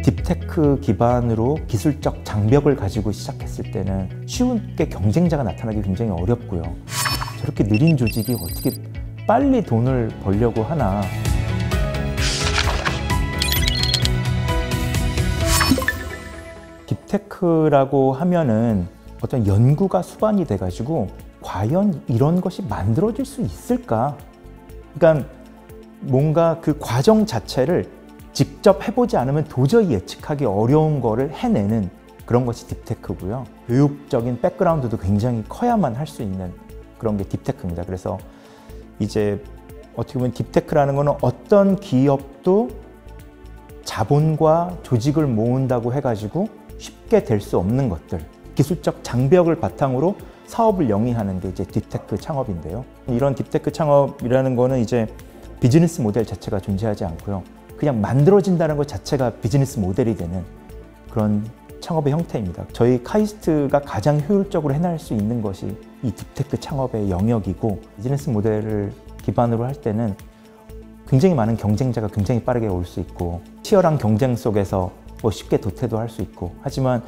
딥테크 기반으로 기술적 장벽을 가지고 시작했을 때는 쉽게 경쟁자가 나타나기 굉장히 어렵고요. 저렇게 느린 조직이 어떻게 빨리 돈을 벌려고 하나. 딥테크라고 하면은 어떤 연구가 수반이 돼가지고 과연 이런 것이 만들어질 수 있을까? 그러니까 뭔가 그 과정 자체를 직접 해보지 않으면 도저히 예측하기 어려운 거를 해내는 그런 것이 딥테크고요. 교육적인 백그라운드도 굉장히 커야만 할 수 있는 그런 게 딥테크입니다. 그래서 이제 어떻게 보면 딥테크라는 거는 어떤 기업도 자본과 조직을 모은다고 해가지고 쉽게 될 수 없는 것들, 기술적 장벽을 바탕으로 사업을 영위하는 게 이제 딥테크 창업인데요. 이런 딥테크 창업이라는 거는 이제 비즈니스 모델 자체가 존재하지 않고요. 그냥 만들어진다는 것 자체가 비즈니스 모델이 되는 그런 창업의 형태입니다. 저희 카이스트가 가장 효율적으로 해낼 수 있는 것이 이 딥테크 창업의 영역이고, 비즈니스 모델을 기반으로 할 때는 굉장히 많은 경쟁자가 굉장히 빠르게 올 수 있고, 치열한 경쟁 속에서 뭐 쉽게 도태도 할 수 있고, 하지만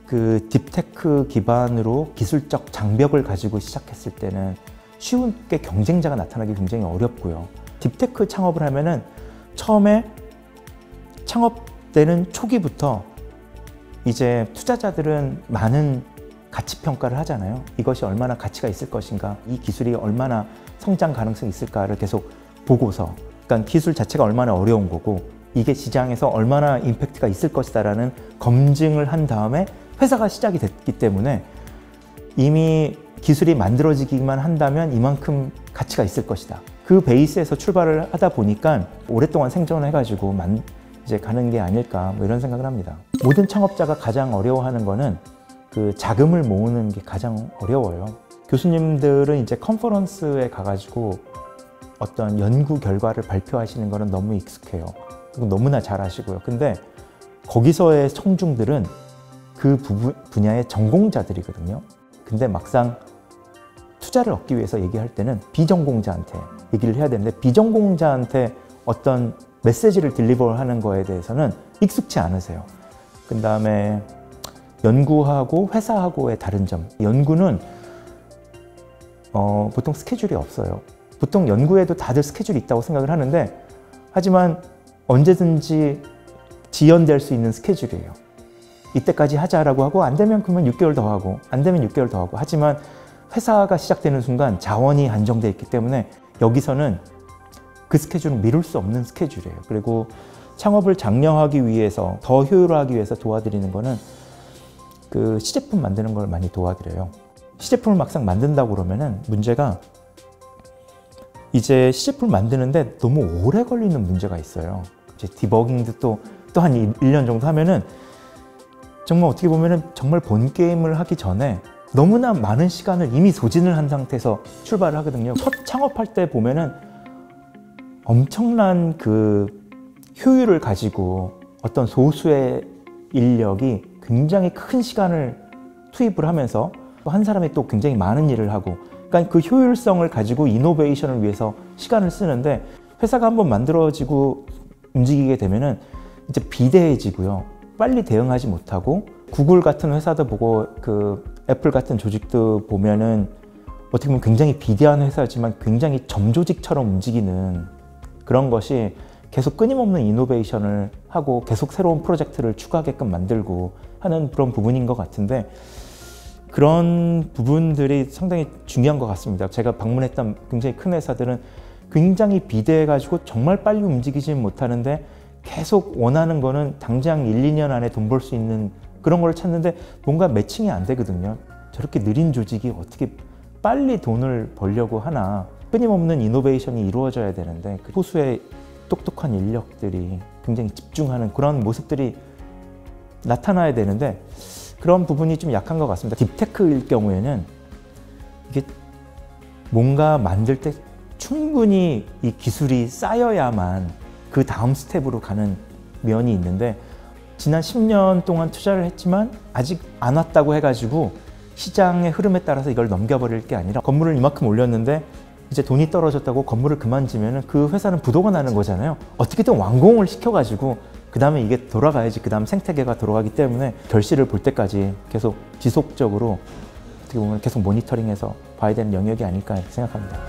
그 딥테크 기반으로 기술적 장벽을 가지고 시작했을 때는 쉽게 경쟁자가 나타나기 굉장히 어렵고요. 딥테크 창업을 하면은 처음에 창업되는 초기부터 이제 투자자들은 많은 가치 평가를 하잖아요. 이것이 얼마나 가치가 있을 것인가, 이 기술이 얼마나 성장 가능성이 있을까를 계속 보고서, 그러니까 기술 자체가 얼마나 어려운 거고 이게 시장에서 얼마나 임팩트가 있을 것이다라는 검증을 한 다음에 회사가 시작이 됐기 때문에 이미 기술이 만들어지기만 한다면 이만큼 가치가 있을 것이다. 그 베이스에서 출발을 하다 보니까 오랫동안 생존을 해가지고 이제 가는 게 아닐까, 뭐 이런 생각을 합니다. 모든 창업자가 가장 어려워하는 거는 그 자금을 모으는 게 가장 어려워요. 교수님들은 이제 컨퍼런스에 가가지고 어떤 연구 결과를 발표하시는 거는 너무 익숙해요. 그리고 너무나 잘 하시고요. 근데 거기서의 청중들은 그 분야의 전공자들이거든요. 근데 막상 투자를 얻기 위해서 얘기할 때는 비전공자한테 얘기를 해야 되는데, 비전공자한테 어떤 메시지를 딜리버하는 거에 대해서는 익숙치 않으세요. 그 다음에 연구하고 회사하고의 다른 점. 연구는 보통 스케줄이 없어요. 보통 연구에도 다들 스케줄이 있다고 생각을 하는데, 하지만 언제든지 지연될 수 있는 스케줄이에요. 이때까지 하자라고 하고, 안 되면 그러면 6개월 더 하고, 안 되면 6개월 더 하고. 하지만 회사가 시작되는 순간 자원이 한정되어 있기 때문에 여기서는 그 스케줄은 미룰 수 없는 스케줄이에요. 그리고 창업을 장려하기 위해서, 더 효율화하기 위해서 도와드리는 거는 그 시제품 만드는 걸 많이 도와드려요. 시제품을 막상 만든다고 그러면은 문제가, 이제 시제품을 만드는데 너무 오래 걸리는 문제가 있어요. 이제 디버깅도 또 한 1년 정도 하면은 정말 어떻게 보면은 정말 본 게임을 하기 전에 너무나 많은 시간을 이미 소진을 한 상태에서 출발을 하거든요. 첫 창업할 때 보면은 엄청난 그 효율을 가지고 어떤 소수의 인력이 굉장히 큰 시간을 투입을 하면서 또 한 사람이 또 굉장히 많은 일을 하고, 그러니까 그 효율성을 가지고 이노베이션을 위해서 시간을 쓰는데, 회사가 한번 만들어지고 움직이게 되면은 이제 비대해지고요. 빨리 대응하지 못하고, 구글 같은 회사도 보고 그 애플 같은 조직도 보면은 어떻게 보면 굉장히 비대한 회사지만 굉장히 점조직처럼 움직이는 그런 것이 계속 끊임없는 이노베이션을 하고 계속 새로운 프로젝트를 추가하게끔 만들고 하는 그런 부분인 것 같은데, 그런 부분들이 상당히 중요한 것 같습니다. 제가 방문했던 굉장히 큰 회사들은 굉장히 비대해가지고 정말 빨리 움직이지 못하는데, 계속 원하는 거는 당장 1, 2년 안에 돈 벌 수 있는 그런 걸 찾는데 뭔가 매칭이 안 되거든요. 저렇게 느린 조직이 어떻게 빨리 돈을 벌려고 하나. 끊임없는 이노베이션이 이루어져야 되는데 그 소수의 똑똑한 인력들이 굉장히 집중하는 그런 모습들이 나타나야 되는데, 그런 부분이 좀 약한 것 같습니다. 딥테크일 경우에는 이게 뭔가 만들 때 충분히 이 기술이 쌓여야만 그 다음 스텝으로 가는 면이 있는데, 지난 10년 동안 투자를 했지만 아직 안 왔다고 해가지고 시장의 흐름에 따라서 이걸 넘겨버릴 게 아니라, 건물을 이만큼 올렸는데 이제 돈이 떨어졌다고 건물을 그만 지면은 그 회사는 부도가 나는 거잖아요. 어떻게든 완공을 시켜가지고 그 다음에 이게 돌아가야지 그 다음 생태계가 돌아가기 때문에 결실을 볼 때까지 계속 지속적으로 어떻게 보면 계속 모니터링해서 봐야 되는 영역이 아닐까 생각합니다.